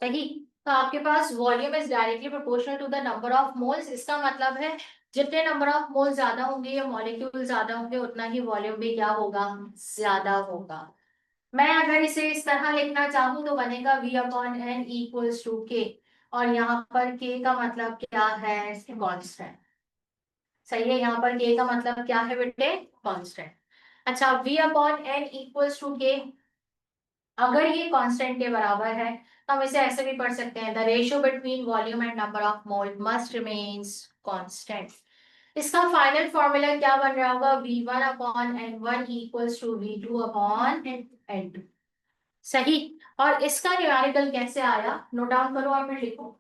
सही। तो आपके पास volume is directly proportional to the number of moles. इसका मतलब है जितने नंबर ऑफ मोल ज्यादा होंगे या मॉलिक्यूल ज्यादा होंगे उतना ही वॉल्यूम भी क्या होगा, ज्यादा होगा। मैं अगर इसे इस तरह लिखना चाहूँ तो बनेगा V upon n equals to k. और यहाँ पर के का मतलब क्या है, कांस्टेंट। सही है, यहाँ पर के का मतलब क्या है बेटे, कांस्टेंट। अच्छा, V upon n equals to k, अगर ये कांस्टेंट के बराबर है तो हम इसे ऐसे भी पढ़ सकते हैं, the ratio between volume and number of mole must remains constant. इसका फाइनल फॉर्मूला क्या बन रहा होगा, V1 upon N1 equals to V2 upon N2। सही। और इसका न्यूमेरिकल कैसे आया, नोट डाउन करो और फिर लिखो।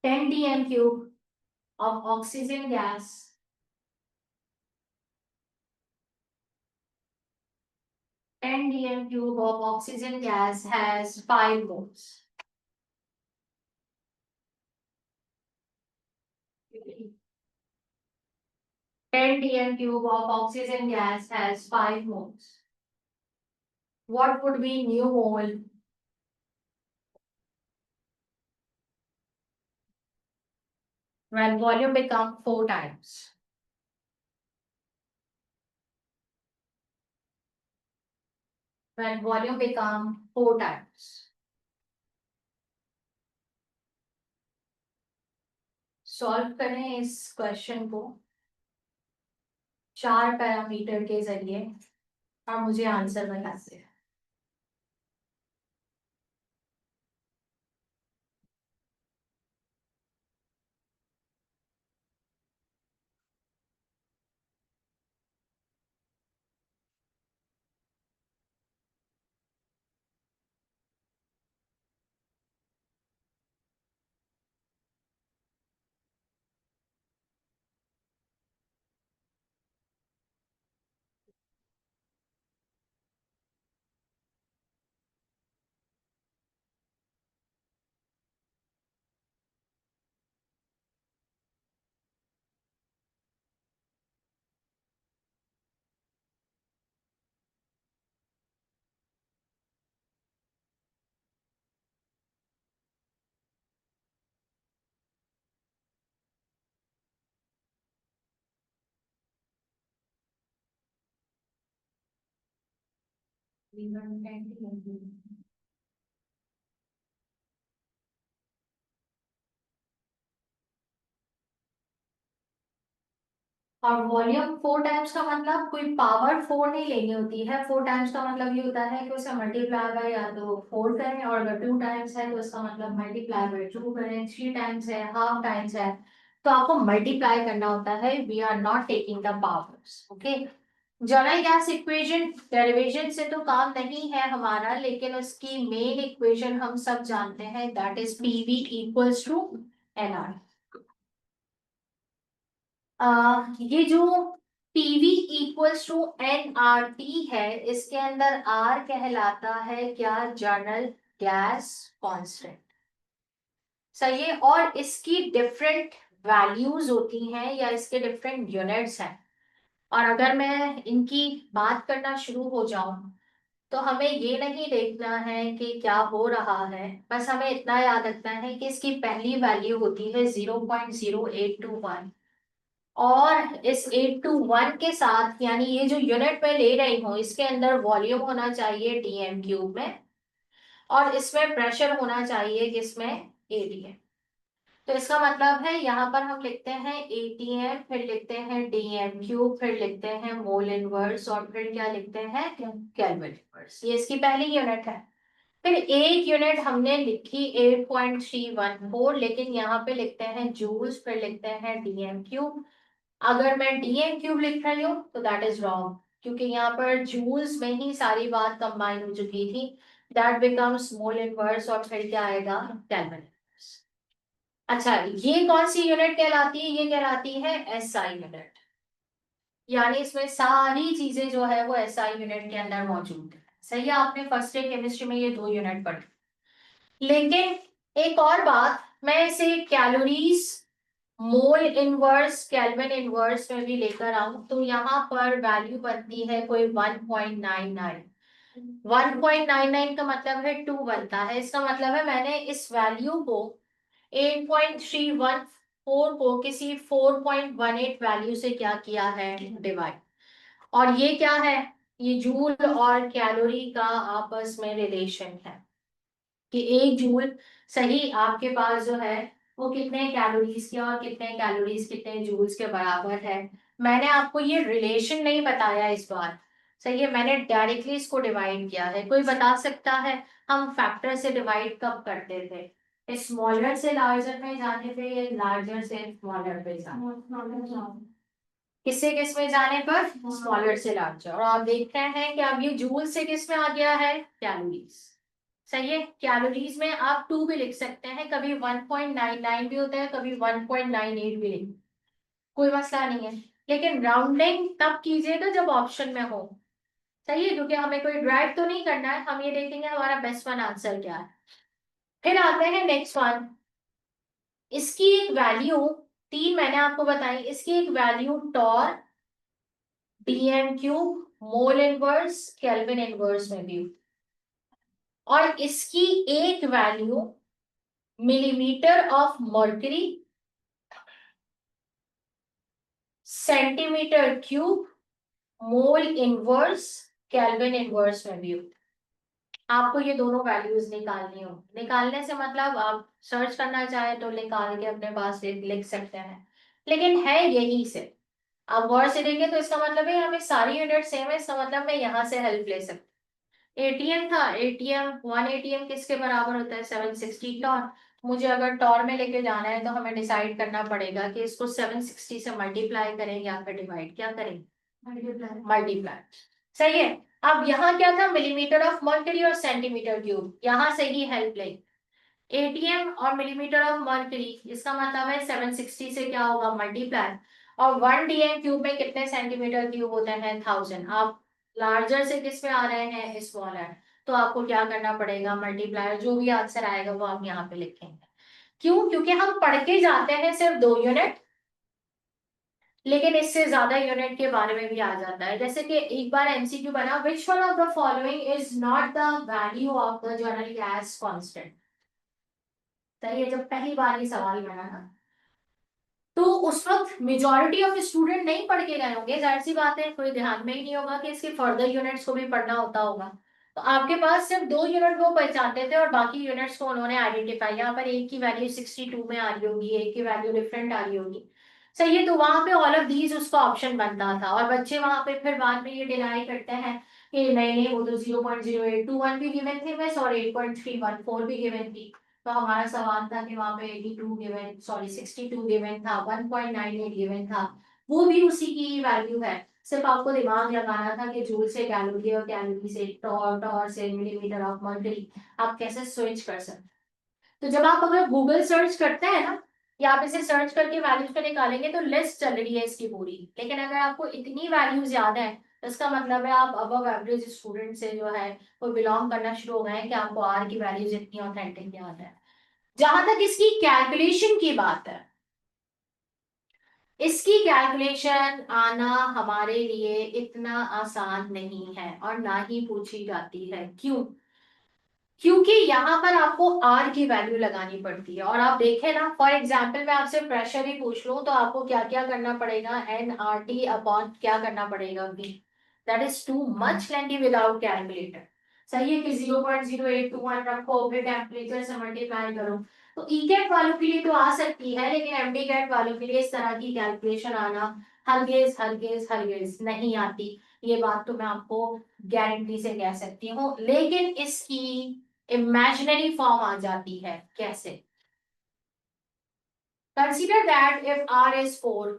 10 dm cube of oxygen gas, 10 dm cube of oxygen gas has 5 moles. 10 dm cube of oxygen gas has 5 moles. What would be new mole when volume become 4 times? When volume become 4 times. Solve करें इस question को 4 parameter के जरिए और मुझे answer बता दें। और वॉल्यूम 4 टाइम्स का मतलब कोई पावर 4 नहीं लेनी होती है। 4 टाइम्स का मतलब ये होता है कि उसे मल्टीप्लाई बाय या तो 4 करें, और अगर 2 टाइम्स है तो इसका मतलब मल्टीप्लाई बाय 2 करें। 3 टाइम्स है, हाफ टाइम्स है, तो आपको मल्टीप्लाई करना होता है। We are not taking the powers. Okay. General gas equation derivation से तो काम नहीं है हमारा, लेकिन उसकी मेन इक्वेशन हम सब जानते हैं, that is PV equals to nR. ये जो PV इक्वल्स टू nRT है, इसके अंदर R कहलाता है क्या, जर्नल गैस कांस्टेंट। सही है। और इसकी डिफरेंट वैल्यूज होती हैं या इसके डिफरेंट यूनिट्स हैं। और अगर मैं इनकी बात करना शुरू हो जाऊं तो हमें ये नहीं देखना है कि क्या हो रहा है, बस हमें इतना याद रखना है कि इसकी पहली वैल्यू होती है 0.0821। और इस 8 to 1 के साथ, यानी ये जो यूनिट मैं ले रही हूँ इसके अंदर वॉल्यूम होना चाहिए डीएम क्यूब में, और इसमें प्रेशर होना चाहिए किसमें, एडीएम। तो इसका मतलब है यहाँ पर हम लिखते हैं एटीएम, फिर लिखते हैं डीएम क्यूब, फिर लिखते हैं मोल इनवर्स, और फिर क्या लिखते हैं, केल्विन इनवर्स। ये इसकी पहली यूनिट है। फिर एक यूनिट हमने लिखी 8.314, लेकिन यहाँ पे लिखते हैं जूल्स, फिर लिखते हैं डीएम क्यूब। अगर मैं डीएम क्यूब लिख रही हूँ तो दैट इज रॉन्ग, क्योंकि यहाँ पर जूल्स में ही सारी बात कंबाइन हो चुकी थी। दैट बिकम्स मोल इनवर्स, और फिर क्या आएगा, केल्विन इनवर्स। अच्छा, ये कौन सी यूनिट कहलाती है, ये कहलाती है एसआई यूनिट। यानी इसमें सारी चीजें जो है वो एसआई यूनिट के अंदर मौजूद है। सही है, आपने फर्स्ट ईयर केमिस्ट्री में ये 2 यूनिट पढ़ी। लेकिन एक और बात, मैं इसे कैलोरीज, मोल इनवर्स, केल्विन इनवर्स में भी लेकर आऊं तो यहाँ पर वैल्यू बनती है कोई 1.99। 1.99 का मतलब है 2 बनता है। इसका मतलब है मैंने इस वैल्यू को 8.314 को किसी 4.18 वैल्यू से क्या किया है, डिवाइड। और ये क्या है, ये जूल और कैलोरी का आपस में रिलेशन है कि एक जूल सही आपके पास जो है वो कितने कैलोरीज के और कितने कैलोरीज कितने जूल्स के बराबर है। मैंने आपको ये रिलेशन नहीं बताया इस बार, सही है, मैंने डायरेक्टली इसको डिवाइड किया है। कोई बता सकता है हम फैक्टर से डिवाइड कब करते थे, स्मॉलर से लार्जर में जाने पे या लार्जर से स्मॉलर पे जाने, किससे किस में जाने पर, स्मॉलर से लार्जर। और आप देख रहे हैं कि अब ये जूल से किस में आ गया है, कैलोरीज। सही है, कैलोरीज में आप 2 भी लिख सकते हैं, कभी 1.99 भी होता है, कभी 1.98 भी लिख, कोई मसला नहीं है। लेकिन राउंडिंग तब कीजिएगा जब ऑप्शन में हो। सही है, क्योंकि हमें कोई ड्राइव तो नहीं करना है, हम ये देखेंगे हमारा बेस्ट वन आंसर क्या है। फिर आते हैं नेक्स्ट वन। इसकी एक वैल्यू 3 मैंने आपको बताई, इसकी एक value torr, dm cube, mole inverse, kelvin inverse में भी, और इसकी एक value millimetre of mercury, centimetre cube, mole inverse, kelvin inverse में भी। आपको ये दोनों वैल्यूज निकालनी हो, निकालने से मतलब आप सर्च करना चाहे तो निकाल के अपने पास लिख सकते हैं, लेकिन है यही से। आप गौर से देखें तो इसका मतलब है हमें सारी यूनिट सेम है, इसका मतलब मैं यहाँ से हेल्प ले सकती हूँ। एटीएम था, एटीएम 1 एटीएम किसके बराबर होता है, 760 टॉर। मुझे अगर टॉर में लेके जाना है तो हमें डिसाइड करना पड़ेगा कि इसको 760 से मल्टीप्लाई करें या फिर डिवाइड, क्या करें, मल्टीप्लाई। सही है। अब यहाँ क्या था, मिलीमीटर ऑफ मर्करी और सेंटीमीटर क्यूब, यहाँ से ही हेल्प ले। एटीएम और मिलीमीटर ऑफ मर्करी, इसका मतलब है 760 से क्या होगा, मल्टीप्लाई। और 1 डीएम क्यूब में कितने सेंटीमीटर क्यूब होते हैं, 1000। आप लार्जर से किस में आ रहे हैं, स्मॉलर, तो आपको क्या करना पड़ेगा, मल्टीप्लाई। जो भी आंसर आएगा वो आप यहाँ पे लिखेंगे। क्यों, क्योंकि हम पढ़ के जाते हैं सिर्फ 2 यूनिट, लेकिन इससे ज्यादा यूनिट के बारे में भी आ जाता है। जैसे कि एक बार एमसीक्यू बना, which one of the following is not the value of the general gas constant. सही है, जब पहली बार ये सवाल बना ना तो उस वक्त मेजोरिटी ऑफ स्टूडेंट नहीं पढ़ के गए होंगे, जाहिर सी बात है, कोई ध्यान में ही नहीं होगा कि इसके फर्दर यूनिट्स को भी पढ़ना होता होगा। तो आपके पास सिर्फ 2 यूनिट वो पहचानते थे और बाकी यूनिट्स को उन्होंने आइडेंटिफाई, यहाँ पर एक की वैल्यू 62 में आ रही होगी, एक की वैल्यू डिफरेंट आ रही होगी। सही है, तो वहां पे ऑल ऑफ दीज उसका ऑप्शन बनता था, और बच्चे वहां पे फिर बाद में ये डिनाई करते हैं कि नहीं नहीं वो तो 0.0821 भी गिवन थे बस, और 8.314 भी गिवन थी। तो हमारा सवाल था कि वहां पे 82 गिवन, सॉरी 62 गिवन था, 1.98 गिवन था, वो भी उसी की वैल्यू है। सिर्फ आपको दिमाग लगाना था कि जूल से कैलोरी और कैलोरी से टॉर, टॉर से मिलीमीटर ऑफ मर्करी, आप कैसे स्विच कर सकते। तो जब आप अगर गूगल सर्च करते हैं ना, या आप इसे सर्च करके वैल्यूज को निकालेंगे तो लिस्ट चल रही है इसकी पूरी, लेकिन अगर आपको इतनी वैल्यूज याद है तो इसका मतलब है आप अबव एवरेज स्टूडेंट से जो है वो बिलोंग करना शुरू हो गए हैं कि आपको आर की वैल्यूज इतनी ऑथेंटिक याद है। जहां तक इसकी कैलकुलेशन की बात है, इसकी कैलकुलेशन आना हमारे लिए इतना आसान नहीं है और ना ही पूछी जाती है। क्यों, क्योंकि यहाँ पर आपको आर की वैल्यू लगानी पड़ती है। और आप देखें ना, फॉर एग्जाम्पल मैं आपसे प्रेशर ही पूछ लूं तो आपको क्या क्या करना पड़ेगा, एन आर टी अपॉन क्या करना पड़ेगा, V. That is too much lengthy without calculator. सही है कि 0.0821 रखो, फिर टेम्परेचर से मल्टीप्लाई करो। तो ई कैट वालों के लिए तो आ सकती है, लेकिन एमडी कैट वालों के लिए इस तरह की कैलकुलेशन आना हरगिज हरगिज हरगिज नहीं आती। ये बात तो मैं आपको गारंटी से कह सकती हूँ। लेकिन इसकी इमेजिनरी फॉर्म आ जाती है। कैसे? Consider that if R is 4,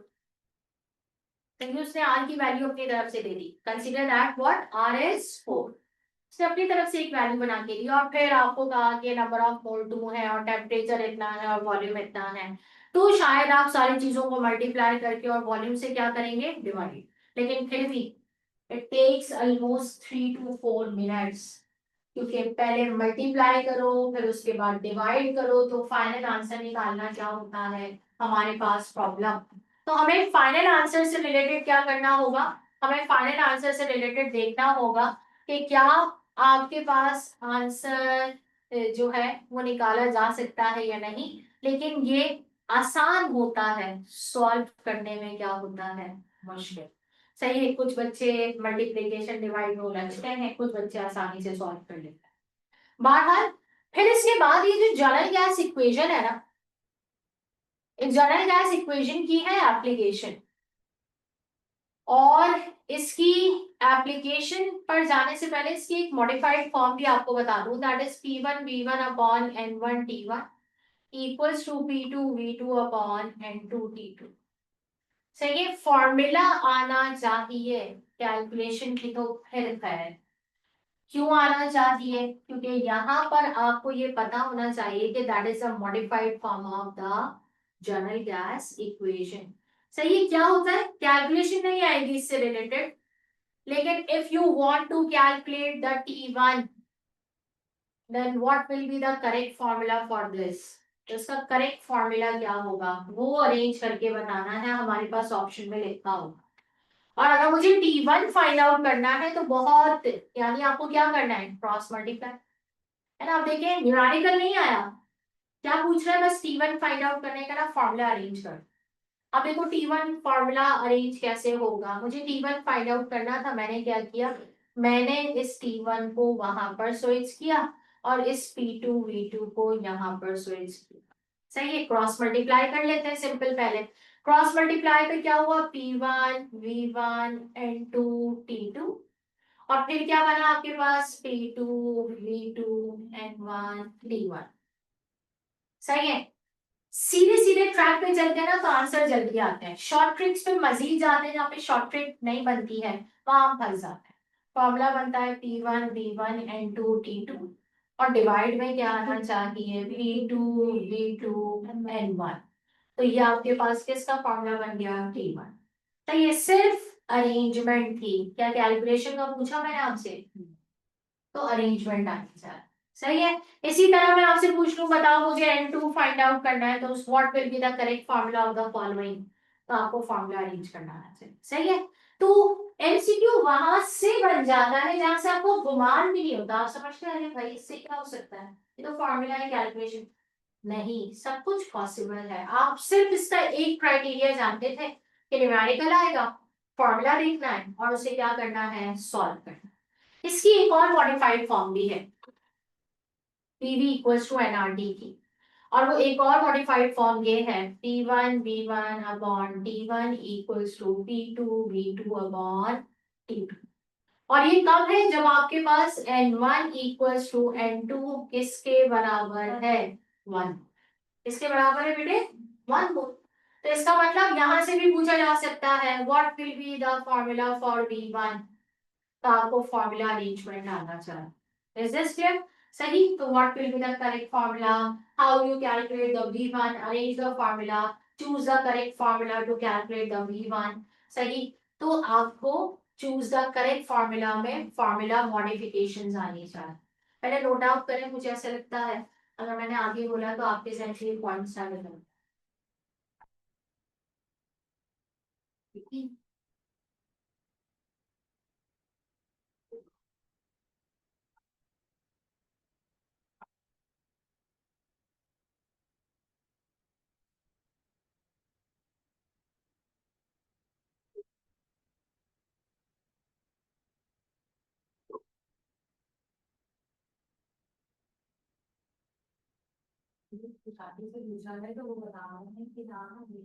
क्योंकि उसने आर की वैल्यू अपनी तरफ से दे दी। Consider that what R is 4, उसने अपनी तरफ से एक वैल्यू बना के दी और फिर आपको कहा कि नंबर ऑफ मोल 2 है और टेम्परेचर इतना है और वॉल्यूम इतना है। तो शायद आप सारी चीजों को मल्टीप्लाई करके और वॉल्यूम से क्या करेंगे, डिवाइड। लेकिन फिर भी it takes almost 3 to 4 minutes, क्योंकि पहले मल्टीप्लाई करो फिर उसके बाद डिवाइड करो, तो फाइनल आंसर निकालना क्या होता है हमारे पास प्रॉब्लम। तो हमें फाइनल आंसर से रिलेटेड क्या करना होगा, हमें फाइनल आंसर से रिलेटेड देखना होगा कि क्या आपके पास आंसर जो है वो निकाला जा सकता है या नहीं। लेकिन ये आसान होता है, सॉल्व करने में क्या होता है, मुश्किल। सही है, कुछ बच्चे मल्टीप्लिकेशन डिवाइड में उलझते हैं, कुछ बच्चे आसानी से सॉल्व कर लेते हैं। बहरहाल, फिर इसके बाद ये जो जनरल गैस इक्वेशन है ना, इस जनरल गैस इक्वेशन की है एप्लीकेशन। और इसकी एप्लीकेशन पर जाने से पहले इसकी एक मॉडिफाइड फॉर्म भी आपको बता दूं, that is P1 V1 upon N1 T1 equals to P2 V2 upon N2 T2। सही है, फॉर्मूला आना चाहिए कैलकुलेशन की तो फिर है। क्यों आना चाहिए? क्योंकि यहाँ पर आपको ये पता होना चाहिए कि that is a modified form of the general gas equation. सही है, क्या होता है, कैलकुलेशन नहीं आएगी इससे रिलेटेड, लेकिन if you want to calculate the T1, then what will be the correct formula for this. तो इसका करेक्ट फॉर्मूला क्या होगा वो अरेंज करके बताना है, हमारे पास ऑप्शन में लिखा होगा। और अगर मुझे T1 फाइंड आउट करना है तो बहुत, यानी आपको क्या करना है, क्रॉस मल्टीप्लाई, है ना। आप देखिए न्यूमेरिकल नहीं आया, क्या पूछ रहा है, बस T1 फाइंड आउट करने का ना फॉर्मूला अरेंज कर। अब देखो T1 फॉर्मूला अरेंज कैसे होगा, मुझे T1 फाइंड आउट करना था, मैंने क्या किया, मैंने इस T1 को वहां पर स्विच किया और इस P2 V2 को यहाँ पर स्विच किया। सही है, क्रॉस मल्टीप्लाई कर लेते हैं सिंपल। पहले क्रॉस मल्टीप्लाई पे क्या हुआ, P1 V1 N2 T2, और फिर क्या बना आपके पास, P2 V2 N1 T1। सही है, सीधे सीधे ट्रैक पे चलते हैं ना तो आंसर जल्दी आते हैं। शॉर्ट ट्रिक्स पे मजीद जाते हैं, जहाँ पे शॉर्ट ट्रिक नहीं बनती है वहां हम फंस जाते हैं। फॉर्मूला बनता है P1 V1 N2 T2, और डिवाइड में क्या आना चाहिए, P2 V2 N1। तो ये आपके पास किसका फॉर्मूला बन गया, T1। तो ये सिर्फ अरेंजमेंट थी, क्या कैलकुलेशन का पूछा मैंने आपसे, तो अरेंजमेंट आनी चाहिए। सही है। इसी तरह मैं आपसे पूछ लूं, बताओ मुझे N2 फाइंड आउट करना है, तो what will be the correct formula of the following. तो आपको फार्मूला अरेंज करना आना चाहिए। सही है। तो एमसीक्यू वहां से बन जाता है जहां से आपको गुमान भी नहीं होता, आप समझते हैं, अरे भाई इससे क्या हो सकता है, ये तो फार्मूला है, कैलकुलेशन नहीं, सब कुछ पॉसिबल है। आप सिर्फ इसका एक क्राइटेरिया जानते थे कि न्यूमेरिकल आएगा, फॉर्मूला देखना है और उसे क्या करना है, सॉल्व करना। इसकी एक और मॉडिफाइड फॉर्म भी है, पीवी इक्वल्स टू एनआरटी की। और वो एक और मॉडिफाइड फॉर्म ये है, P1 V1 upon T1 equals to P2 V2 upon T2। और ये कब है, जब आपके पास N1 इक्वल्स टू N2 किसके बराबर है, 1। किसके बराबर है बेटे, 1 को। तो इसका मतलब यहां से भी पूछा जा सकता है, what will be the formula for V1। तो आपको फॉर्मूला अरेंजमेंट आना चाहिए। Is this clear? सही। तो what will be the correct formula, how you calculate the V1, arrange the formula, choose the correct formula to calculate the V1। सही। तो आपको choose the correct formula में formula modifications आनी चाहिए। पहले note out करें, मुझे ऐसा लगता है अगर मैंने आगे बोला तो आपके जहन से पॉइंट्स आ गए। शादी से पूछा है तो वो बता रहे हैं कि हाँ ये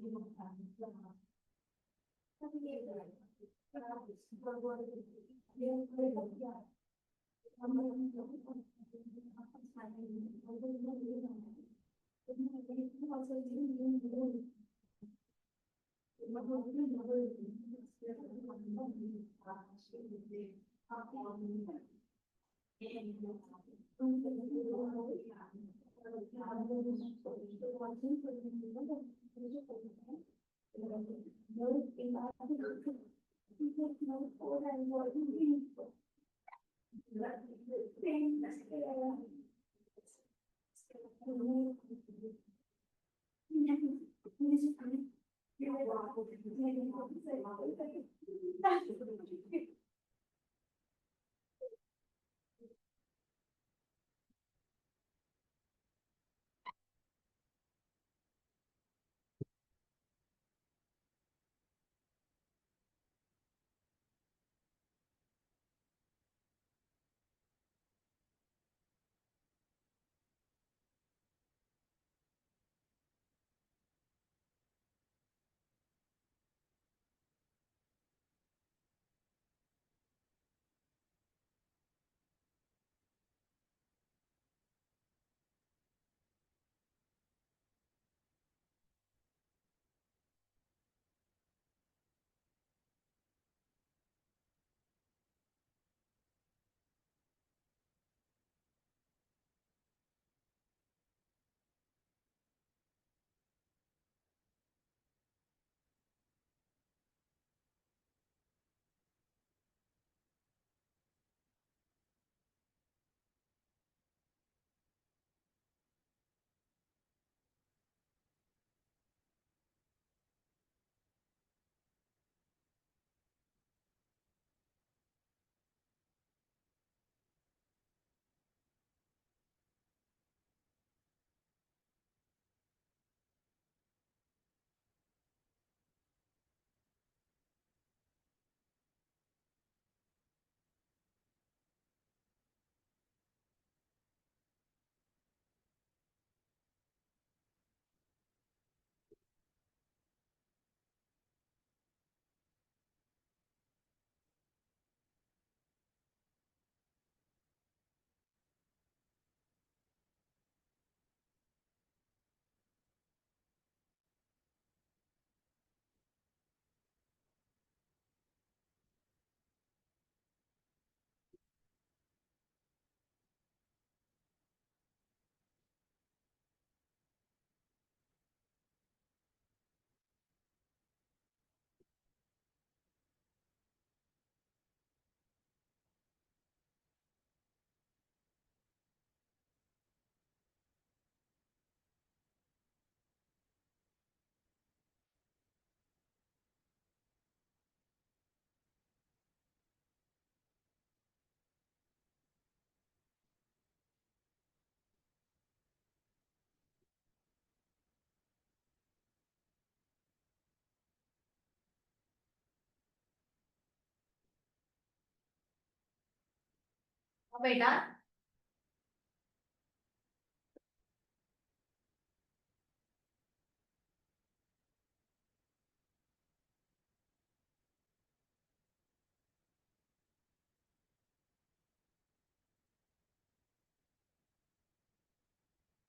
बेटा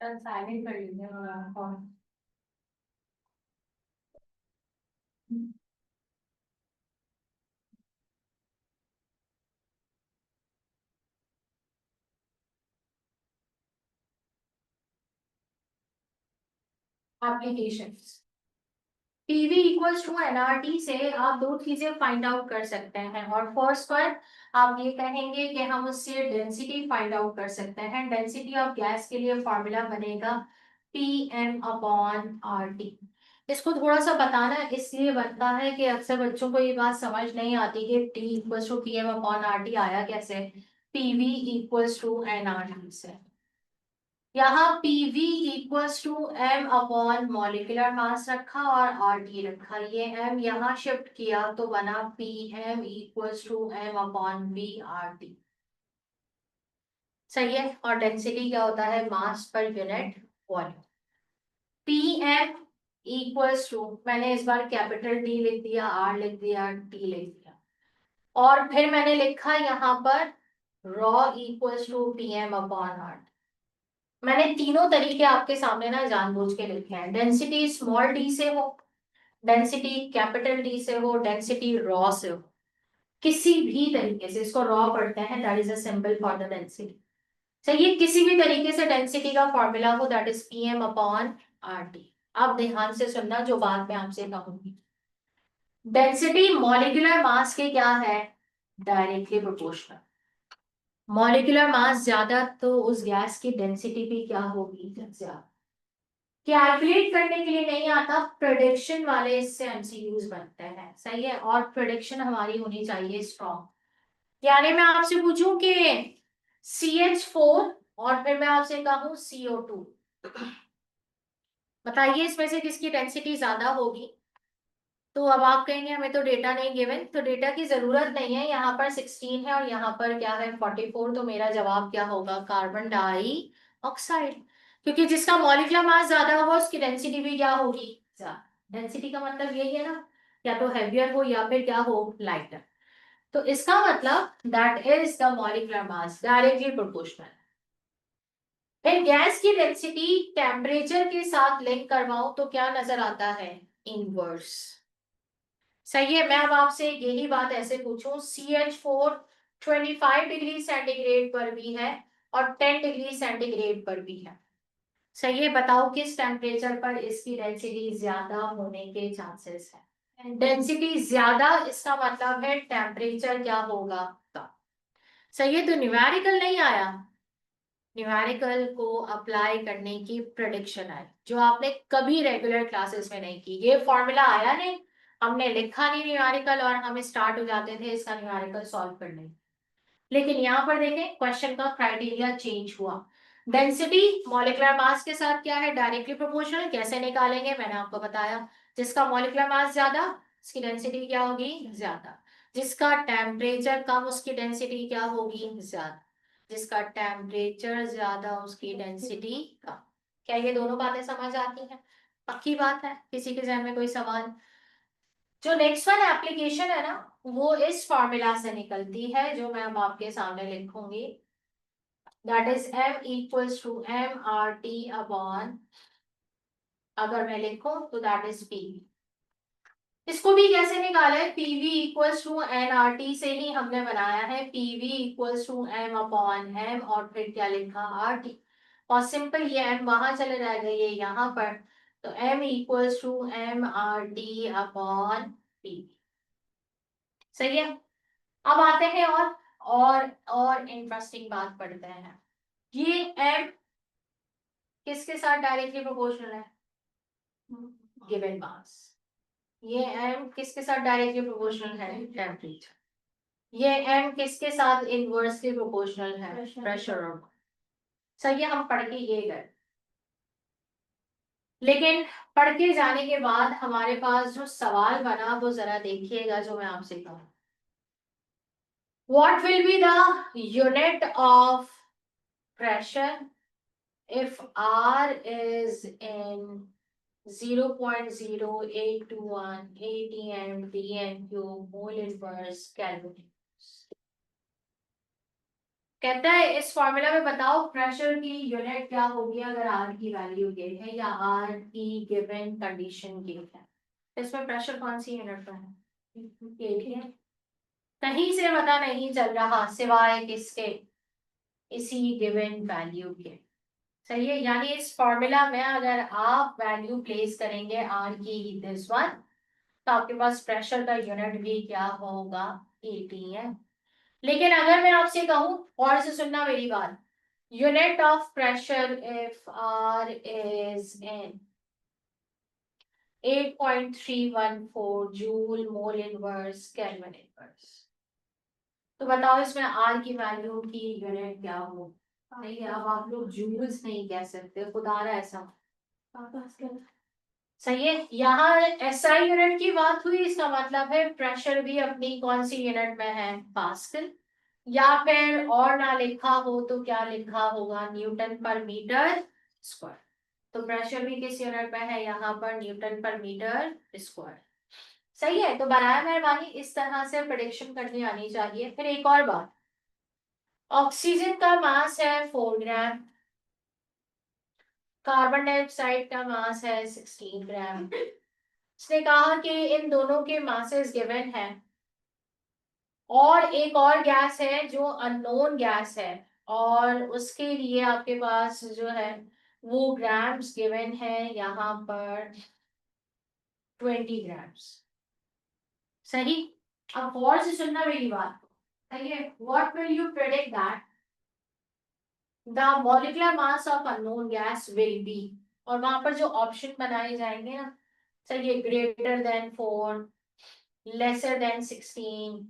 साइलेंट कर लीजिए phone. Applications PV equals to nRT से आप दो चीजें फाइंड आउट कर सकते हैं और फर्स्ट वन आप ये कहेंगे कि हम उससे डेंसिटी फाइंड आउट कर सकते हैं। डेंसिटी ऑफ गैस के लिए फॉर्मूला बनेगा P M upon R T. इसको थोड़ा सा बताना इसलिए बनता है कि अक्सर बच्चों को ये बात समझ नहीं आती कि T equals to P M upon R T आया कैसे। PV equals to n R T से यहाँ PV equals to m upon molecular mass रखा और RT रखा। ये m यहाँ शिफ्ट किया तो बना PM equals to m upon VRT। सही है। और डेंसिटी क्या होता है? Mass per unit volume. PM equals to, मैंने इस बार कैपिटल डी लिख दिया, आर लिख दिया, टी लिख दिया, और फिर मैंने लिखा यहाँ पर rho equals to PM upon R. मैंने तीनों तरीके आपके सामने ना जानबूझ के लिखे हैं। डेंसिटी स्मॉल डी से हो, डेंसिटी कैपिटल डी से हो, डेंसिटी रॉ से हो, किसी भी तरीके से इसको रॉ पढ़ते हैं, that is a symbol for the density. चलिए, किसी भी तरीके से डेंसिटी का फॉर्मूला हो, that is PM upon R T. आप ध्यान से सुनना जो बात मैं आपसे कहूंगी। डेंसिटी मॉलिक्यूलर मास के क्या है, डायरेक्टली प्रोपोर्शनल। मॉलिक्यूलर मास ज्यादा तो उस गैस की डेंसिटी भी क्या होगी, ज्यादा। कैलकुलेट करने के लिए नहीं आता, प्रेडिक्शन वाले इससे MCQs बनते हैं, सही है। और प्रेडिक्शन हमारी होनी चाहिए स्ट्रॉन्ग। यानी मैं आपसे पूछूं कि CH4 और फिर मैं आपसे कहूं CO2, बताइए इसमें से किसकी डेंसिटी ज्यादा होगी। तो अब आप कहेंगे हमें तो डेटा नहीं गिवन, तो डेटा की जरूरत नहीं है। यहाँ पर 16 है और यहाँ पर क्या है 44, तो मेरा जवाब क्या होगा, कार्बन डाई ऑक्साइड। क्योंकि जिसका मॉलिक्यूलर मास ज्यादा होगा उसकी डेंसिटी भी क्या होगी, ज्यादा। डेंसिटी का मतलब यही है ना, या तो हैवियर हो या फिर क्या हो, लाइटर। तो इसका मतलब that is the molecular mass directly proportional. फिर गैस की डेंसिटी टेम्परेचर के साथ लिंक करवाऊं तो क्या नजर आता है, इनवर्स। सही है। मैं अब आपसे यही बात ऐसे पूछूं, CH4 25 डिग्री सेंटीग्रेड पर भी है और 10 डिग्री सेंटीग्रेड पर भी है, सही है। बताओ किस टेम्परेचर पर इसकी डेंसिटी ज्यादा होने के चांसेस है। डेंसिटी ज्यादा, इसका मतलब है टेम्परेचर क्या होगा कम। सही है। तो न्यूमेरिकल नहीं आया, न्यूमेरिकल को अप्लाई करने की प्रेडिक्शन आई, जो आपने कभी रेगुलर क्लासेस में नहीं की। ये फॉर्मूला आया नहीं, हमने लिखा नहीं न्यूमेरिकल, और हम स्टार्ट हो जाते थे इसका न्यूमेरिकल सॉल्व करने। लेकिन यहाँ पर देखें क्वेश्चन का क्राइटेरिया चेंज हुआ। डेंसिटी मॉलिक्यूलर मास के साथ क्या है, डायरेक्टली प्रोपोर्शनल। कैसे निकालेंगे, मैंने आपको बताया। जिसका मॉलिक्यूलर मास ज्यादा उसकी डेंसिटी क्या होगी, ज्यादा। जिसका टेम्परेचर कम उसकी डेंसिटी क्या होगी, ज्यादा। जिसका टेम्परेचर ज्यादा उसकी डेंसिटी कम। क्या ये दोनों बातें समझ आती हैं, पक्की बात है। किसी के जहन में कोई सवाल। जो नेक्स्ट वन एप्लीकेशन है ना, वो इस फॉर्मूला से निकलती है जो मैं अब आपके सामने लिखूंगी, that is M equals to MRT upon, अगर मैं लिखूं तो दैट इज P। इसको भी कैसे निकाला है, PV इक्वल्स टू NRT से ही हमने बनाया है। PV equals to M upon M और फिर क्या लिखा, RT। और सिंपल, ये M वहां चले जाएगा, ये यहाँ पर। तो M equals to MRT upon P, सही है। अब आते हैं और इंटरेस्टिंग बात पढ़ते हैं। ये M किसके साथ डायरेक्टली प्रोपोर्शनल है, गिवन मास। ये M किसके साथ डायरेक्टली प्रोपोर्शनल है, टेम्परेचर। ये M किसके साथ इनवर्सली प्रोपोर्शनल है, प्रेशर। और सही है, हम पढ़ के ये गए। लेकिन पढ़ के जाने के बाद हमारे पास जो सवाल बना वो जरा देखिएगा, जो मैं आपसे कहूँ। What will be the unit of pressure if R is in 0.0821 atm dm cube mole inverse Kelvin। कहता है इस फॉर्मूला में बताओ प्रेशर की यूनिट क्या होगी अगर R की वैल्यू गिवन है या R की गिवन कंडीशन गिवन है। इसमें प्रेशर कौन सी यूनिट पर है, केल्विन। कहीं से पता नहीं चल रहा सिवाय किसके, इसी गिवन वैल्यू के। सही है। यानी इस फॉर्मूला में अगर आप वैल्यू प्लेस करेंगे आर की दिस वन, तो आपके पास प्रेशर का यूनिट भी क्या होगा, atm। लेकिन अगर मैं आपसे कहूं, और से सुनना मेरी बात, unit of pressure if R is in 8.314 joule mole inverse kelvin inverse, तो बताओ इसमें आर की वैल्यू की यूनिट क्या हो। नहीं, अब आप लोग जूल्स नहीं कह सकते, खुदा रहा ऐसा। सही है। यहाँ एसआई यूनिट की बात हुई, इसका मतलब है प्रेशर भी अपनी कौन सी यूनिट में है, पास्कल। या फिर और ना लिखा हो तो क्या लिखा होगा, न्यूटन पर मीटर स्क्वायर। तो प्रेशर भी किस यूनिट में है यहाँ पर, न्यूटन पर मीटर स्क्वायर। सही है, तो बनाया मेहरबानी इस तरह से प्रेडिक्शन करनी आनी चाहिए। फिर एक और बात, ऑक्सीजन का मास है 4 ग्राम, कार्बन डाइऑक्साइड का मास है 16 ग्राम। उसने कहा कि इन दोनों के मासेस गिवन है, और एक और गैस है जो अननोन गैस है, और उसके लिए आपके पास जो है वो ग्राम्स गिवन है यहाँ पर 20 ग्राम्स। सही। अब गौर से सुनना मेरी बात को, सही है। What will you predict that the molecular mass of unknown gas will be, और वहां पर जो ऑप्शन बनाए जाएंगे ना, सही, ग्रेटर देन 4, लेसर देन 16,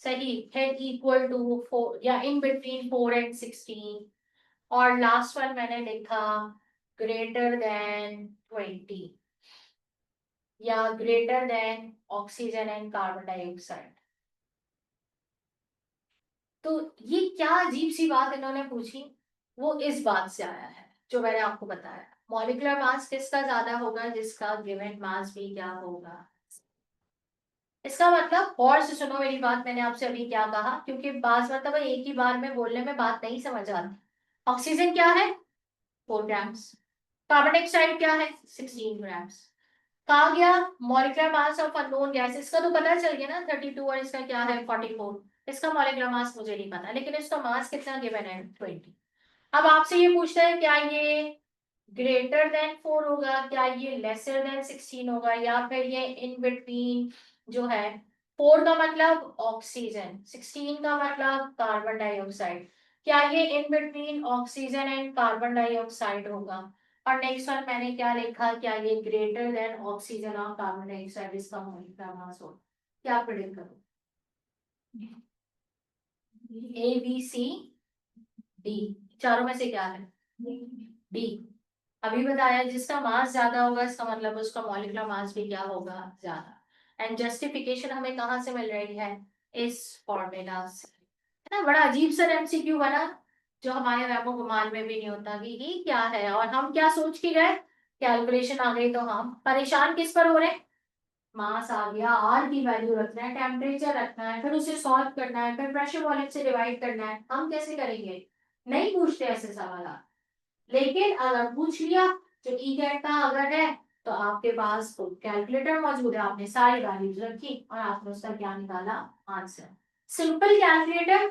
सही है, इक्वल टू 4 या इन बिटवीन 4 एंड 16, और लास्ट वन मैंने लिखा ग्रेटर देन 20 या greater than oxygen and carbon dioxide. तो ये क्या अजीब सी बात इन्होंने पूछी, वो इस बात से आया है जो मैंने आपको बताया। मॉलिक्यूलर मास किसका ज्यादा होगा, जिसका गिवन मास भी क्या होगा। इसका मतलब और से सुनो मेरी बात, मैंने आपसे अभी क्या कहा, क्योंकि बात मतलब एक ही बार में बोलने में बात नहीं समझ आती। ऑक्सीजन क्या है 4 ग्राम्स, कार्बन डाइऑक्साइड क्या है 16 ग्राम्स। कहा गया molecular mass of unknown gas, इसका तो पता चल गया ना 32, और इसका क्या है 44। इसका मॉलिक्यूलर मास मुझे नहीं पता, लेकिन इसका मास कितना गिवन है 20। अब आपसे ये पूछता है क्या ये ग्रेटर देन 4 होगा, क्या ये लेसर देन 16 होगा, या फिर ये इन बिटवीन जो है। 4 का मतलब ऑक्सीजन, 16 का मतलब कार्बन डाइऑक्साइड, क्या ये in between oxygen and carbon dioxide होगा। और नेक्स्ट वन मैंने क्या लिखा, क्या ये ग्रेटर देन ऑक्सीजन और कार्बन डाइऑक्साइड, इसका मॉलिक्यूलर मास हो। क्या प्रेडिक्ट करो, ए बी सी डी, चारों में से क्या है डी। अभी बताया जिसका मास ज्यादा होगा इसका मतलब उसका मॉलिक्यूलर मास भी क्या होगा ज्यादा। एंड जस्टिफिकेशन हमें कहाँ से मिल रही है, इस फॉर्मूला से। है ना, बड़ा अजीब सा एमसीक्यू बना, जो हमारे वैभव गुमान में भी नहीं होता कि ये क्या है, और हम क्या सोच के गए, कैलकुलेशन आ गई तो हम परेशान किस पर हो रहे हैं। मास आ गया, आर की वैल्यू रखना है, टेम्परेचर रखना है, फिर उसे सॉल्व करना है, फिर प्रेशर वॉल्यूम से डिवाइड करना है। हम कैसे करेंगे, नहीं पूछते ऐसे सवाल। लेकिन अगर पूछ लिया, जो ई कैट का अगर है, तो आपके पास तो कैलकुलेटर मौजूद है, आपने सारी वैल्यूज रखी और आपने उसका क्या निकाला, आंसर। सिंपल कैलकुलेटर,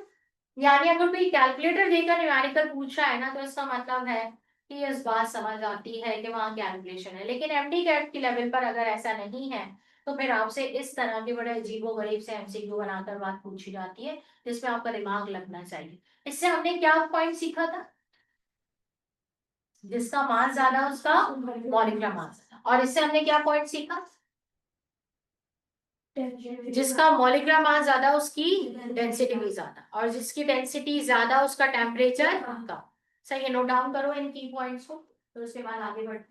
यानी अगर कोई कैलकुलेटर देकर न्यूमेरिकल पूछ रहा है ना, तो इसका मतलब है कि इस बात समझ आती है कि वहाँ कैलकुलेशन है। लेकिन एमडी कैट की लेवल पर अगर ऐसा नहीं है, तो फिर आपसे इस तरह के बड़े अजीबो गरीब से एमसीक्यू बनाकर बात पूछी जाती है, जिसमें आपका दिमाग लगना चाहिए। इससे हमने क्या पॉइंट सीखा था, जिसका मास ज्यादा उसका मॉलिक्यूलर मास, और इससे हमने क्या पॉइंट सीखा, जिसका मॉलिक्यूलर मास ज्यादा उसकी डेंसिटी भी ज्यादा, और जिसकी डेंसिटी ज्यादा उसका टेम्परेचर कम। सही है, नोट डाउन करो इन की पॉइंट्स को, तो उसके बाद आगे बढ़।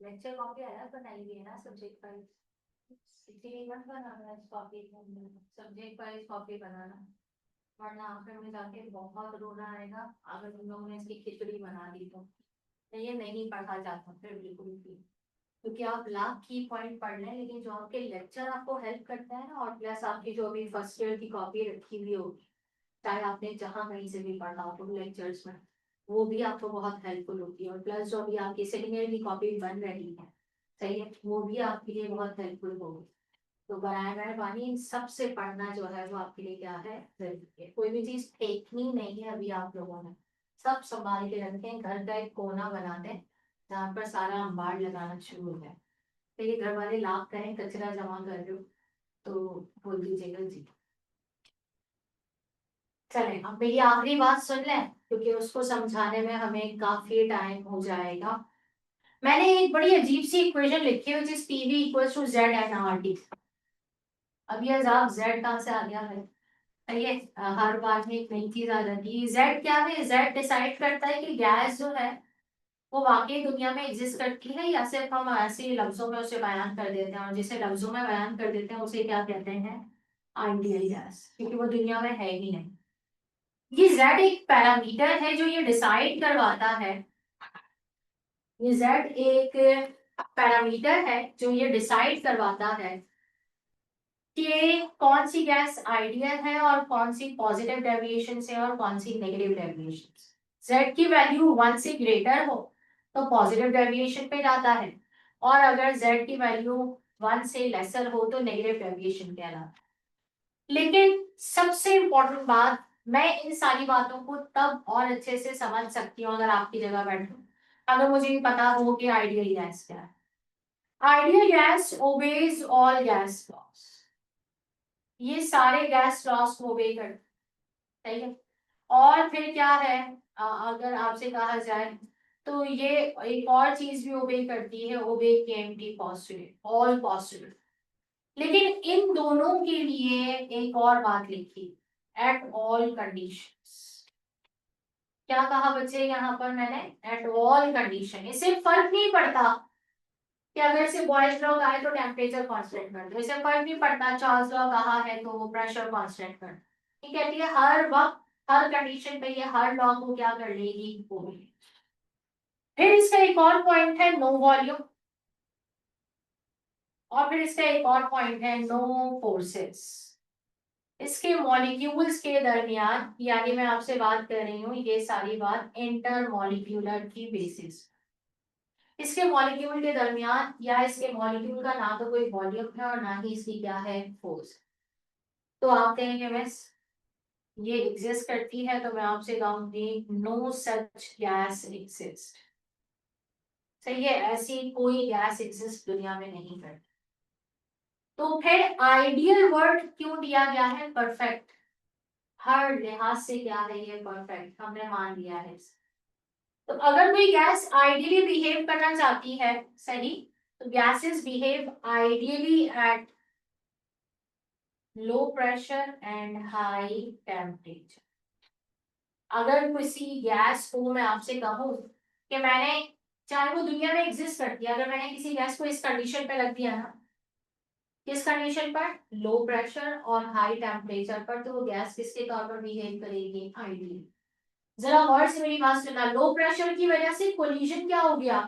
लेक्चर कॉपी अलग बनाई है ना सब्जेक्ट वाइज, इसीलिए मत बनाना इस कॉपी को, सब्जेक्ट वाइज कॉपी बनाना, वरना आखिर में जाके बहुत रोना आएगा अगर तुम लोगों ने इसकी खिचड़ी बना दी तो ये नहीं पढ़ा जाता फिर बिल्कुल भी, क्योंकि आप लाख की पॉइंट पढ़ लें लेकिन जो आपके लेक्चर आपको हेल्प करता है ना, और प्लस आपकी जो अभी फर्स्ट ईयर की कॉपी रखी हुई होगी, चाहे आपने जहाँ कहीं से भी पढ़ा हो लेक्चर्स में, वो भी आपको बहुत हेल्पफुल होती है, और प्लस जो अभी आपकी सेकेंड ईयर की कॉपी बन रही है, सही है, वो भी आपके लिए बहुत हेल्पफुल होगी। तो बराए मेहरबानी इन सबसे पढ़ना जो है वो आपके लिए क्या है, जरूरी है। कोई भी चीज फेंकनी नहीं है अभी आप लोगों ने, सब संभाल के रखें, घर का एक कोना बना दें जहाँ पर सारा अंबार लगाना शुरू है। तो ये घर वाले लाभ करें कचरा जमा कर रहे हो तो बोल दीजिएगा जी। चले अब मेरी आखिरी बात सुन लें, क्योंकि उसको समझाने में हमें काफी टाइम हो जाएगा। मैंने एक बड़ी अजीब सी इक्वेशन लिखी है, जिस PV equals to Z and R T. अब ये जवाब जेड कहाँ से आ गया है? ये हर बार में एक नई चीज आ जाती है। जेड क्या है? जेड डिसाइड करता है कि गैस जो है वो वाकई दुनिया में एग्जिस्ट करती है, या सिर्फ हम ऐसे लफ्जों में उसे बयान कर देते हैं, और जिसे लफ्जों में बयान कर देते हैं उसे क्या कहते हैं? आइडियल गैस, क्योंकि वो दुनिया में है ही नहीं। ये z एक पैरामीटर है जो ये डिसाइड करवाता है, ये z एक पैरामीटर है जो ये डिसाइड करवाता है कि कौन सी गैस आइडियल है और कौन सी पॉजिटिव डेविएशन से और कौन सी नेगेटिव डेविएशन। z की वैल्यू 1 से ग्रेटर हो तो पॉजिटिव डेविएशन पे जाता है, और अगर z की वैल्यू 1 से लेसर हो तो नेगेटिव डेविएशन कहलाता है। लेकिन सबसे इंपॉर्टेंट बात, मैं इन सारी बातों को तब और अच्छे से समझ सकती हूँ अगर आपकी जगह बैठूं, अगर मुझे भी पता हो कि आइडियल गैस क्या है। Ideal gas obeys all gas laws, ये सारे गैस लॉस को ओबे करते, सही है। और फिर क्या है, अगर आपसे कहा जाए तो ये एक और चीज भी ओबे करती है, ओबे केएमटी पॉजिटिव ऑल पॉजिटिव। लेकिन इन दोनों के लिए एक और बात लिखी, एट ऑल कंडीशंस। क्या कहा बच्चे यहाँ पर मैंने? At all condition. इससे फर्क नहीं पड़ता कि अगर से बॉयज लॉ आए तो टेम्परेचर कांस्टेंट कर दो, इससे फर्क नहीं पड़ता चार्ल्स लॉ कहा है तो वो प्रेशर कांस्टेंट कर दो। ये कहती है हर वक्त हर कंडीशन पे ये हर लॉ को क्या कर लेगी, वो। फिर इसका एक और पॉइंट है नो वॉल्यूम, और फिर इसका एक और पॉइंट है नो फोर्सेस। इसके मॉलिक्यूल्स के दरमियान, यानी मैं आपसे बात कर रही हूँ ये सारी बात इंटर मॉलिक्यूलर की बेसिस, इसके मॉलिक्यूल के दरमियान या इसके मॉलिक्यूल का ना तो कोई वॉल्यूम है और ना ही इसकी क्या है, फोर्स। तो आप कहेंगे मिस ये एग्जिस्ट करती है, तो मैं आपसे कहूंगी नो सच गैस एग्जिस्ट। सही है, ऐसी कोई गैस एग्जिस्ट दुनिया में नहीं करती। तो फिर आइडियल वर्ड क्यों दिया गया है? परफेक्ट, हर लिहाज से क्या है ये परफेक्ट, हमने मान लिया है। तो अगर कोई गैस आइडियली बिहेव करना चाहती है, सही, तो gases behave ideally at low pressure and high temperature. अगर किसी गैस को मैं आपसे कहूं कि मैंने, चाहे वो दुनिया में एग्जिस्ट करती है, अगर मैंने किसी गैस को इस कंडीशन पे रख दिया ना, किस कंडीशन पर? लो प्रेशर और हाई टेम्परेचर पर, तो वो गैस किसके तौर पर बिहेव करेगी? आइडियली। जरा और से मेरी बात सुनना, लो प्रेशर की वजह से कोलिजन क्या हो गया?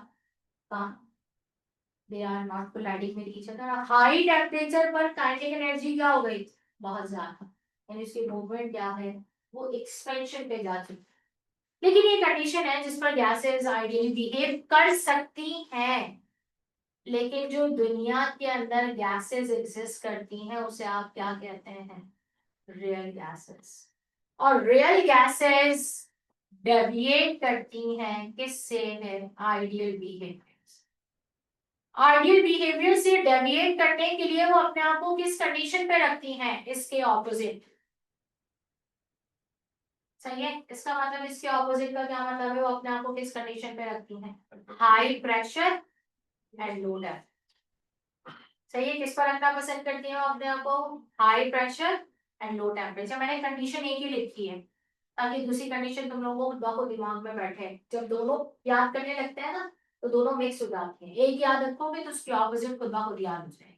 They are not colliding with each other. High temperature पर काइनेटिक एनर्जी क्या हो गई? बहुत ज्यादा, यानी उसकी मूवमेंट क्या है, वो एक्सपेंशन पे जा चुकी। लेकिन ये कंडीशन है जिस पर गैसेस आइडियली बिहेव कर सकती हैं, लेकिन जो दुनिया के अंदर गैसेस एग्जिस्ट करती हैं उसे आप क्या कहते हैं? Real gases. और रियल गैसेस डेविएट करती हैं किससे? है आइडियल बिहेवियर। आइडियल बिहेवियर से डेविएट करने के लिए वो अपने आप को किस कंडीशन पे रखती हैं? इसके ऑपोजिट। सही है, इसका मतलब इसके ऑपोजिट का क्या मतलब है? वो अपने आप को किस कंडीशन पे रखती हैं? High pressure and low depth. सही है, किस पर रखना पसंद करती हैं अपने आप को? High pressure and low temperature. मैंने कंडीशन एक ही लिखी है, ताकि दूसरी कंडीशन तुम लोगों को दिमाग में बैठे। जब दोनों याद करने लगते हैं ना तो दोनों मिक्स हो जाते हैं, एक याद रखोगे तो उसकी ऑपोजिट खुद ब खुद याद हो जाएगी।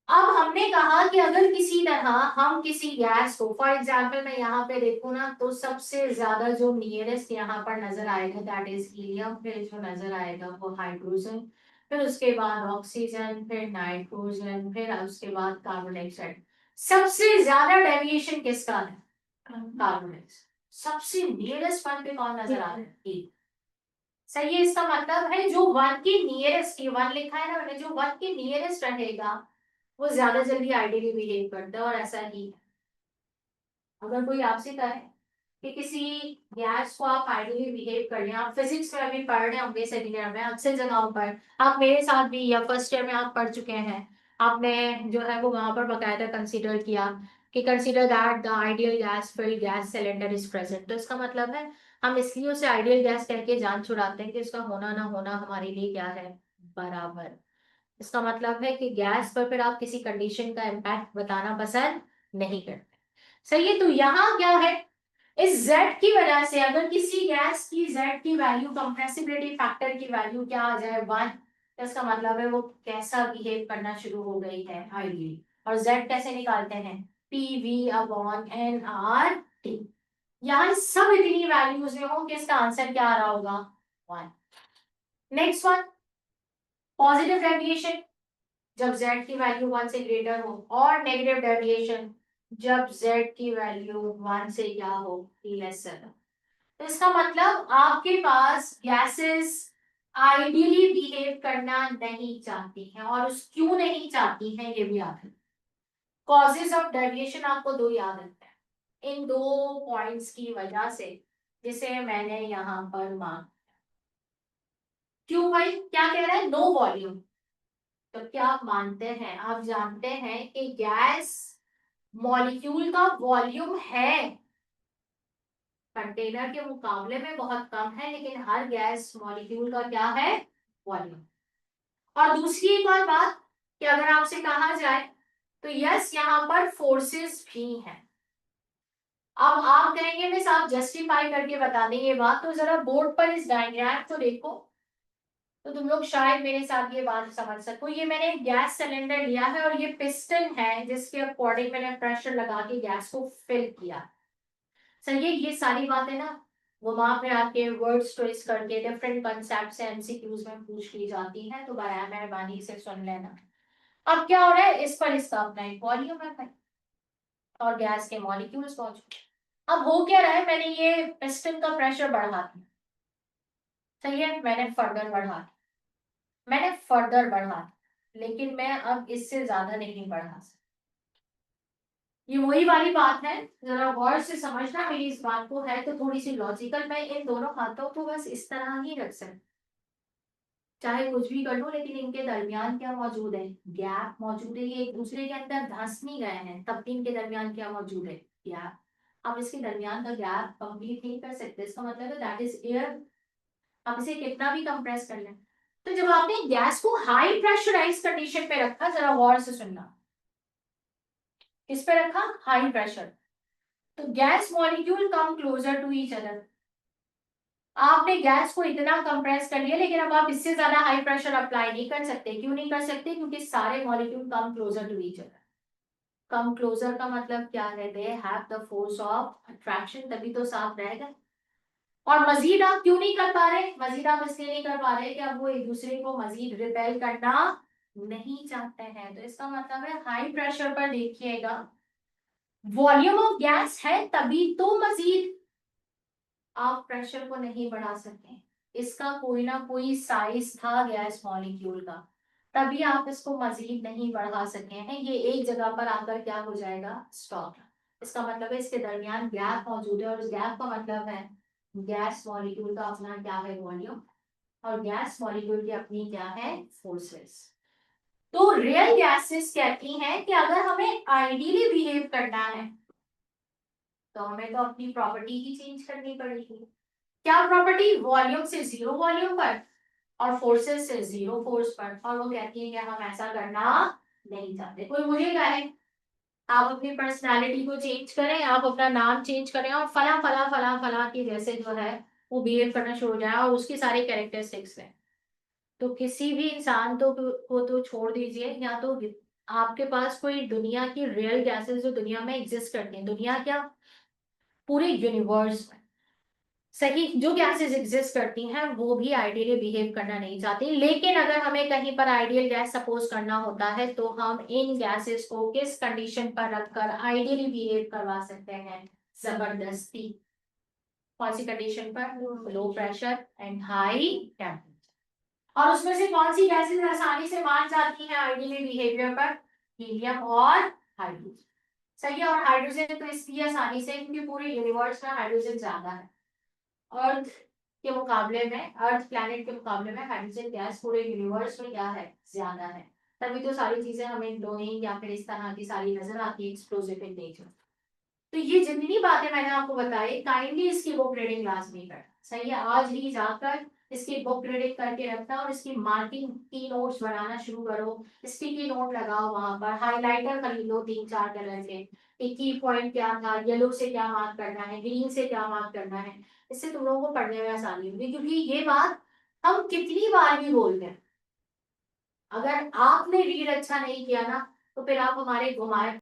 अब हमने कहा कि अगर किसी तरह हम किसी गैस को, फॉर एग्जाम्पल मैं यहाँ पे देखूँ ना तो सबसे ज्यादा जो नियरेस्ट यहाँ पर नजर आएगा दैट इज हीलियम, फिर जो नजर आएगा वो हाइड्रोजन, फिर उसके बाद ऑक्सीजन, फिर नाइट्रोजन, फिर उसके बाद कार्बन डाइऑक्साइड। सबसे ज्यादा डेविएशन किसका है? Carbon dioxide. सबसे नियरेस्ट वन पे कौन नजर आ रहा है? E। सही है, इसका मतलब है जो वन के नियरेस्ट, ये वन लिखा है ना मैंने, जो वन के नियरेस्ट रहेगा वो ज्यादा जल्दी आइडियली बिहेव करता है। और ऐसा ही है, अगर कोई आपसे कहे कि किसी गैस को आप आइडियली बिहेव कर रहे हैं, आप फिजिक्स में अभी पढ़ रहे होंगे सेकेंड ईयर में अक्सर जगहों पर, आप मेरे साथ भी या फर्स्ट ईयर में आप पढ़ चुके हैं, आपने जो है वो वहां पर बकायदा कंसीडर किया कि consider that the ideal gas filled gas cylinder is present. तो इसका मतलब है हम इसलिए उसे आइडियल गैस कह के जान छुड़ाते हैं कि उसका होना ना होना हमारे लिए क्या है, बराबर। इसका मतलब है कि गैस पर फिर आप किसी कंडीशन का इम्पैक्ट बताना पसंद नहीं करते। सही है, तो यहाँ क्या है, इस Z की वजह से अगर किसी गैस की Z की वैल्यू, कंप्रेसिबिलिटी फैक्टर की वैल्यू क्या आ जाए 1, तो इसका मतलब है वो कैसा बिहेव करना शुरू हो गई है, हाईली। और Z कैसे निकालते हैं, PV/NRT। यहाँ सब इतनी वैल्यूज में हो कि इसका आंसर क्या आ रहा होगा, 1। नेक्स्ट वन, पॉजिटिव डेविएशन जब z की वैल्यू 1 से ग्रेटर हो, और नेगेटिव डेविएशन जब z की वैल्यू 1 से क्या हो, लेसर। तो इसका मतलब आपके पास गैसेस आइडियली बिहेव करना नहीं चाहती हैं, और उस क्यों नहीं चाहती हैं ये भी याद है। कॉजेज ऑफ डेविएशन आपको दो याद रखते हैं, इन दो पॉइंट्स की वजह से जिसे मैंने यहाँ पर मान। क्यों भाई, क्या कह रहा है, नो वॉल्यूम। तो क्या आप मानते हैं, आप जानते हैं कि गैस मॉलिक्यूल का वॉल्यूम है कंटेनर के मुकाबले में बहुत कम है, लेकिन हर गैस मॉलिक्यूल का क्या है, वॉल्यूम। और दूसरी एक और बात कि अगर आपसे कहा जाए तो यस यहाँ पर फोर्सेस भी हैं। अब आप कहेंगे मिस आप जस्टिफाई करके बता दें ये बात, तो जरा बोर्ड पर इस डायग्राम को देखो तो तुम लोग शायद मेरे साथ ये बात समझ सको। ये मैंने गैस सिलेंडर लिया है और ये पिस्टन है जिसके अकॉर्डिंग मैंने प्रेशर लगा के गैस को फिल किया। सही है, ये सारी बातें ना वो वहां पे आपके वर्ड्स चॉइस करके डिफरेंट कंसेप्ट से एमसीक्यूज में पूछ ली जाती हैं, तो बराबर मेहरबानी से सुन लेना। अब क्या हो रहा है, इस पर इसका अपना एक वॉल्यूम है भाई, और गैस के मॉलिक्यूल्स मौजूद। अब हो क्या रहा है, मैंने ये पिस्टन का प्रेशर बढ़ा दिया, सही है, मैंने फर्दर बढ़ा, लेकिन मैं अब इससे ज्यादा नहीं बढ़ा सकती। ये वही वाली बात है, जरा गौर से समझना मेरी इस बात को, है तो थोड़ी सी लॉजिकल। मैं इन दोनों हाथों को बस इस तरह ही रख सकती, चाहे कुछ भी कर लो, लेकिन इनके दरमियान क्या मौजूद है, गैप मौजूद है। ये एक दूसरे के अंदर धंस नहीं गए हैं, तब भी इनके दरमियान क्या मौजूद है, गैप। अब इसके दरमियान का गैप कंप्लीट नहीं कर सकते, इसका मतलब है दैट इज एयर। आप इसे कितना भी कंप्रेस कर लें। तो जब आपने गैस को हाई प्रेशराइज कंडीशन पे रखा, जरा गौर से सुनना, किस पे रखा, हाई प्रेशर, तो gas molecule come closer to each other. आपने गैस को इतना कंप्रेस कर लिया, लेकिन अब आप इससे ज्यादा हाई प्रेशर अप्लाई नहीं कर सकते। क्यों नहीं कर सकते, क्योंकि सारे molecule come closer to each other. Come closer का मतलब क्या है, they have the force of attraction, तभी तो साथ रह गए। और मजीद आप क्यों नहीं कर पा रहे, मजीद आप इसलिए नहीं कर पा रहे कि अब वो एक दूसरे को मजीद रिपेल करना नहीं चाहते हैं। तो इसका मतलब है हाई प्रेशर पर देखिएगा, वॉल्यूम ऑफ गैस है तभी तो मजीद आप प्रेशर को नहीं बढ़ा सके। इसका कोई ना कोई साइज था गैस मॉलिक्यूल का, तभी आप इसको मजीद नहीं बढ़ा सके हैं। ये एक जगह पर आकर क्या हो जाएगा, स्टॉप। इसका मतलब है इसके दरमियान गैप मौजूद है, और उस गैप का मतलब है गैस मॉलिक्यूल का अपना क्या है, वॉल्यूम, और गैस मॉलिक्यूल की अपनी क्या है, फोर्सेस। तो रियल गैसेस कहती हैं कि अगर हमें आइडियली बिहेव करना है तो हमें तो अपनी प्रॉपर्टी ही चेंज करनी पड़ेगी। क्या प्रॉपर्टी, वॉल्यूम से जीरो वॉल्यूम पर और फोर्सेस से जीरो फोर्स पर। और वो कहती है कि हम ऐसा करना नहीं चाहते। कोई मुझे कहे आप अपनी पर्सनालिटी को चेंज करें, आप अपना नाम चेंज करें और फला फला फला फला की जैसे जो है वो बिहेव करना शुरू हो जाए और उसकी सारी कैरेक्टरिस्टिक्स है। तो किसी भी इंसान को तो छोड़ दीजिए, या तो आपके पास कोई दुनिया की रियल गैसेस जो दुनिया में एग्जिस्ट करती हैं, दुनिया क्या पूरे यूनिवर्स में सही जो गैसेस एग्जिस्ट करती हैं वो भी आइडियली बिहेव करना नहीं चाहती, लेकिन अगर हमें कहीं पर आइडियल गैस सपोज करना होता है तो हम इन गैसेस को किस कंडीशन पर रखकर आइडियली बिहेव करवा सकते हैं, जबरदस्ती। कौन सी कंडीशन पर? Low pressure and high temperature. और उसमें से कौन सी गैसेस आसानी से मान जाती हैं आइडियली बिहेवियर पर? हीलियम और हाइड्रोजन। सही है, और हाइड्रोजन तो इसलिए आसानी से क्योंकि पूरे यूनिवर्स में हाइड्रोजन ज्यादा है। अर्थ के मुकाबले में, अर्थ प्लैनेट के मुकाबले में हाइड्रोजन गैस पूरे यूनिवर्स में क्या है, ज्यादा है। तभी तो सारी चीजें हमें ग्लोइंग या फिर इस तरह की सारी नजर आती है, एक्सप्लोसिव इन नेचर। तो ये जितनी बातें मैंने आपको बताई, काइंडली इसकी बुक रीडिंग लाजमी करना। सही है, आज ही जाकर इसकी बुक रीडिंग करके रखना और इसकी मार्किंग की नोट्स बनाना शुरू करो। स्टिकी नोट लगाओ, वहां पर हाइलाइटर खरीद लो 3-4 कलर के, एक की पॉइंट क्या था, येलो से क्या मार्क करना है, ग्रीन से क्या मार्क करना है। इससे तुम लोगों को पढ़ने में आसानी होगी, क्योंकि ये बात हम कितनी बार भी बोलते हैं। अगर आपने रीड अच्छा नहीं किया ना, तो फिर आप हमारे घुमाए